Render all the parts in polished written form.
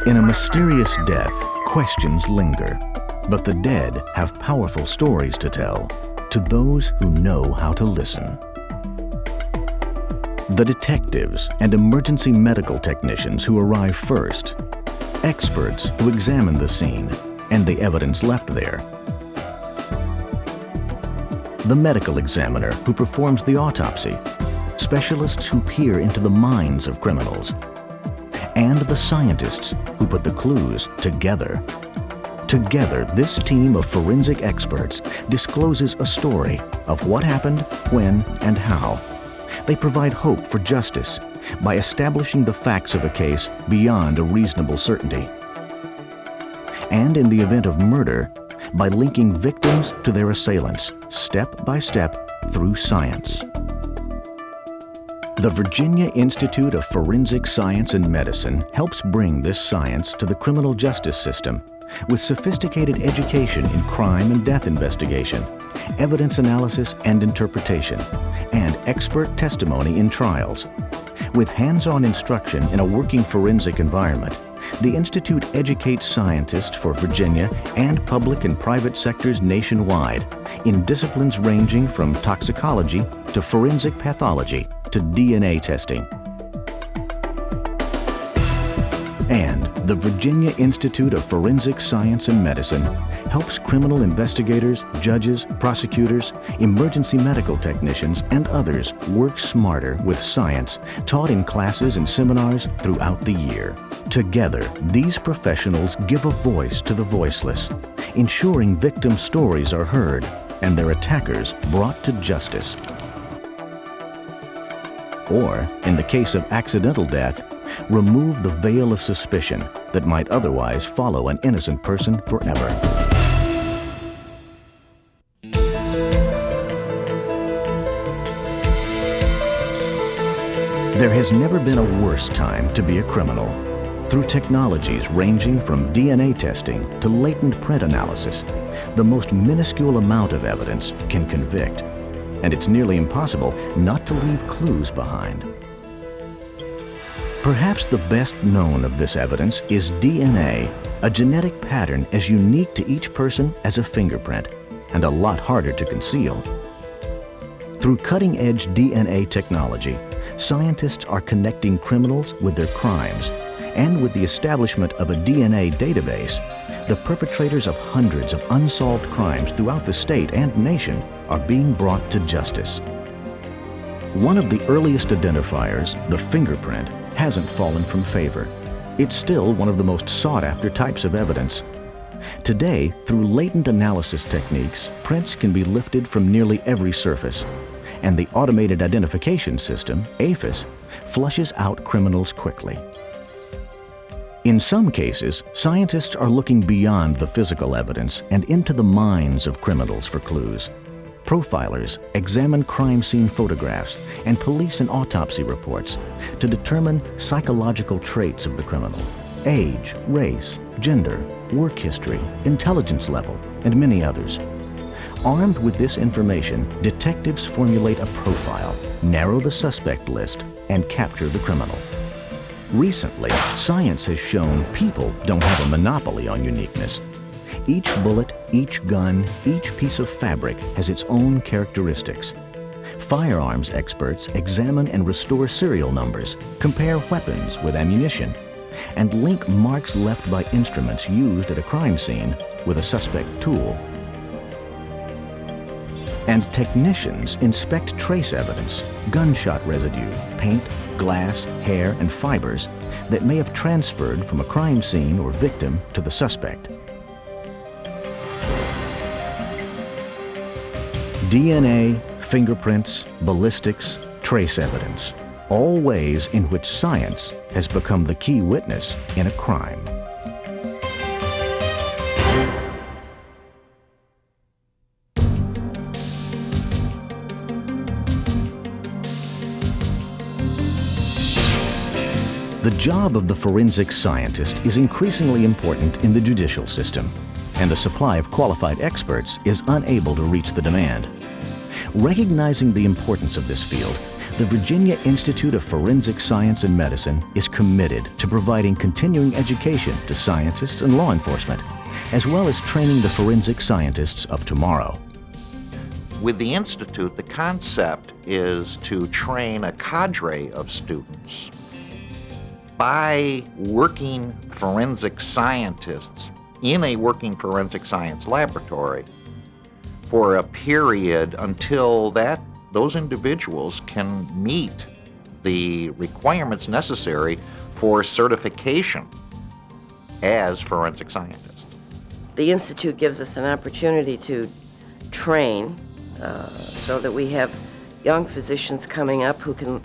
In a mysterious death, questions linger, but the dead have powerful stories to tell to those who know how to listen. The detectives and emergency medical technicians who arrive first, experts who examine the scene and the evidence left there, the medical examiner who performs the autopsy, specialists who peer into the minds of criminals, and the scientists who put the clues together. Together, this team of forensic experts discloses a story of what happened, when, and how. They provide hope for justice by establishing the facts of a case beyond a reasonable certainty. And in the event of murder, by linking victims to their assailants, step by step through science. The Virginia Institute of Forensic Science and Medicine helps bring this science to the criminal justice system with sophisticated education in crime and death investigation, evidence analysis and interpretation, and expert testimony in trials. With hands-on instruction in a working forensic environment, the Institute educates scientists for Virginia and public and private sectors nationwide in disciplines ranging from toxicology to forensic pathology to DNA testing. And the Virginia Institute of Forensic Science and Medicine helps criminal investigators, judges, prosecutors, emergency medical technicians, and others work smarter with science taught in classes and seminars throughout the year. Together, these professionals give a voice to the voiceless, ensuring victim stories are heard and their attackers brought to justice. Or, in the case of accidental death, remove the veil of suspicion that might otherwise follow an innocent person forever. There has never been a worse time to be a criminal. Through technologies ranging from DNA testing to latent print analysis, the most minuscule amount of evidence can convict, and it's nearly impossible not to leave clues behind. Perhaps the best known of this evidence is DNA, a genetic pattern as unique to each person as a fingerprint, and a lot harder to conceal. Through cutting-edge DNA technology, scientists are connecting criminals with their crimes, and with the establishment of a DNA database, the perpetrators of hundreds of unsolved crimes throughout the state and nation are being brought to justice. One of the earliest identifiers, the fingerprint, hasn't fallen from favor. It's still one of the most sought-after types of evidence. Today, through latent analysis techniques, prints can be lifted from nearly every surface, and the Automated Identification System, AFIS, flushes out criminals quickly. In some cases, scientists are looking beyond the physical evidence and into the minds of criminals for clues. Profilers examine crime scene photographs and police and autopsy reports to determine psychological traits of the criminal, age, race, gender, work history, intelligence level, and many others. Armed with this information, detectives formulate a profile, narrow the suspect list, and capture the criminal. Recently, science has shown people don't have a monopoly on uniqueness. Each bullet, each gun, each piece of fabric has its own characteristics. Firearms experts examine and restore serial numbers, compare weapons with ammunition, and link marks left by instruments used at a crime scene with a suspect tool. And technicians inspect trace evidence, gunshot residue, paint, glass, hair, and fibers that may have transferred from a crime scene or victim to the suspect. DNA, fingerprints, ballistics, trace evidence, all ways in which science has become the key witness in a crime. The job of the forensic scientist is increasingly important in the judicial system, and the supply of qualified experts is unable to reach the demand. Recognizing the importance of this field, The Virginia Institute of Forensic Science and Medicine is committed to providing continuing education to scientists and law enforcement, as well as training the forensic scientists of tomorrow. With the Institute, the concept is to train a cadre of students. By working forensic scientists in a working forensic science laboratory for a period until those individuals can meet the requirements necessary for certification as forensic scientists. The Institute gives us an opportunity to train so that we have young physicians coming up who can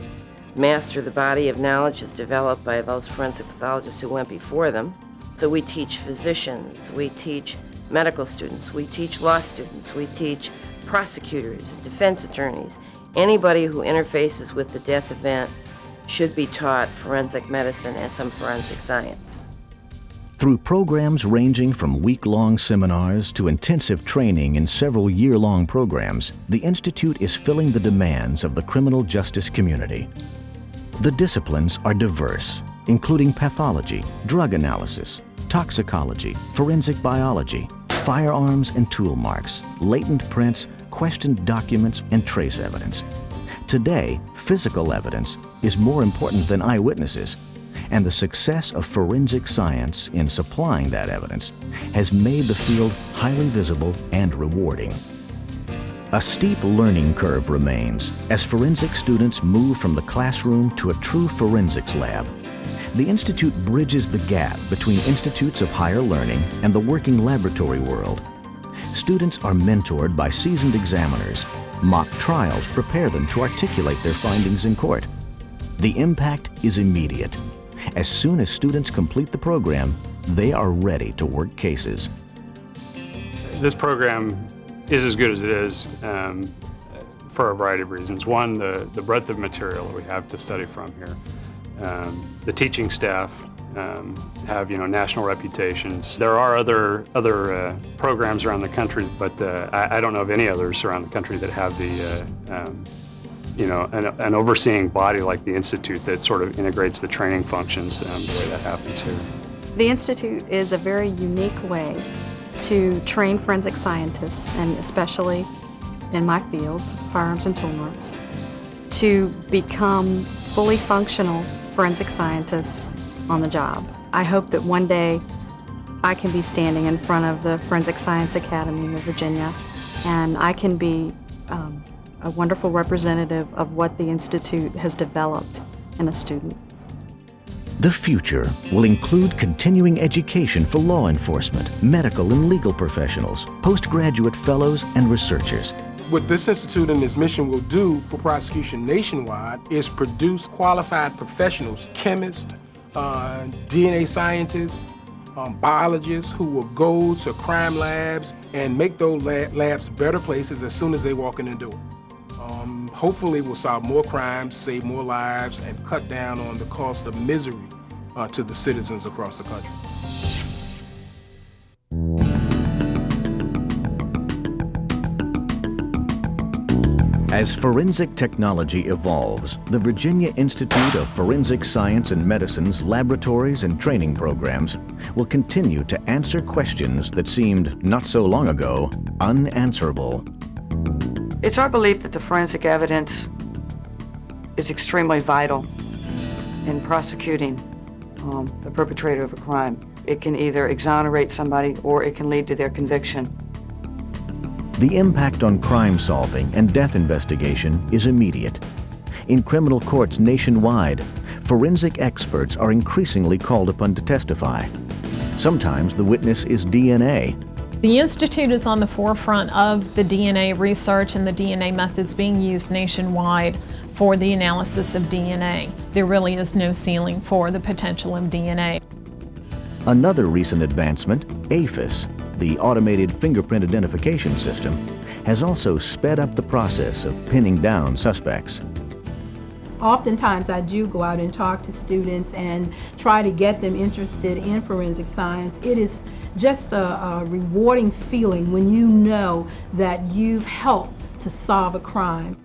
master the body of knowledge as developed by those forensic pathologists who went before them. So we teach physicians, we teach medical students, we teach law students, we teach prosecutors, defense attorneys. Anybody who interfaces with the death event should be taught forensic medicine and some forensic science. Through programs ranging from week-long seminars to intensive training in several year-long programs, the Institute is filling the demands of the criminal justice community. The disciplines are diverse, including pathology, drug analysis, toxicology, forensic biology, firearms and tool marks, latent prints, questioned documents, and trace evidence. Today, physical evidence is more important than eyewitnesses, and the success of forensic science in supplying that evidence has made the field highly visible and rewarding. A steep learning curve remains as forensic students move from the classroom to a true forensics lab. The Institute bridges the gap between institutes of higher learning and the working laboratory world. Students are mentored by seasoned examiners. Mock trials prepare them to articulate their findings in court. The impact is immediate. As soon as students complete the program, they are ready to work cases. This program is as good as it is for a variety of reasons. One, the breadth of material that we have to study from here. The teaching staff have national reputations. There are other programs around the country, but I don't know of any others around the country that have the an overseeing body like the Institute that sort of integrates the training functions the way that happens here. The Institute is a very unique way to train forensic scientists, and especially in my field, firearms and tool marks, to become fully functional forensic scientists on the job. I hope that one day I can be standing in front of the Forensic Science Academy of Virginia, and I can be a wonderful representative of what the Institute has developed in a student. The future will include continuing education for law enforcement, medical and legal professionals, postgraduate fellows, and researchers. What this institute and its mission will do for prosecution nationwide is produce qualified professionals, chemists, DNA scientists, biologists who will go to crime labs and make those labs better places as soon as they walk in the door. Hopefully we'll solve more crimes, save more lives, and cut down on the cost of misery to the citizens across the country. As forensic technology evolves, the Virginia Institute of Forensic Science and Medicine's laboratories and training programs will continue to answer questions that seemed, not so long ago, unanswerable. It's our belief that the forensic evidence is extremely vital in prosecuting the perpetrator of a crime. It can either exonerate somebody or it can lead to their conviction. The impact on crime solving and death investigation is immediate. In criminal courts nationwide, forensic experts are increasingly called upon to testify. Sometimes the witness is DNA. The Institute is on the forefront of the DNA research and the DNA methods being used nationwide for the analysis of DNA. There really is no ceiling for the potential of DNA. Another recent advancement, AFIS, the Automated Fingerprint Identification System, has also sped up the process of pinning down suspects. Oftentimes I do go out and talk to students and try to get them interested in forensic science. It is just a rewarding feeling when you know that you've helped to solve a crime.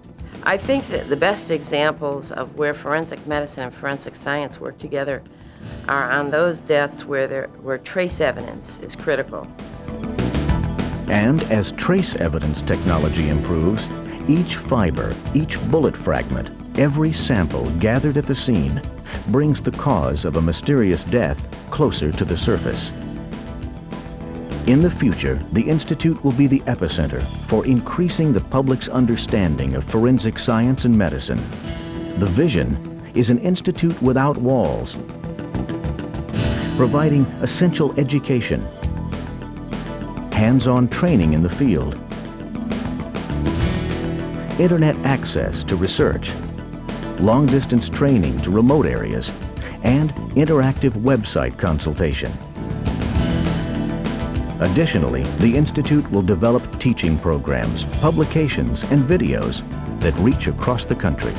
I think that the best examples of where forensic medicine and forensic science work together are on those deaths where trace evidence is critical. And as trace evidence technology improves, each fiber, each bullet fragment, every sample gathered at the scene brings the cause of a mysterious death closer to the surface. In the future, the Institute will be the epicenter for increasing the public's understanding of forensic science and medicine. The vision is an institute without walls, providing essential education, hands-on training in the field, internet access to research, long-distance training to remote areas, and interactive website consultation. Additionally, the Institute will develop teaching programs, publications, and videos that reach across the country.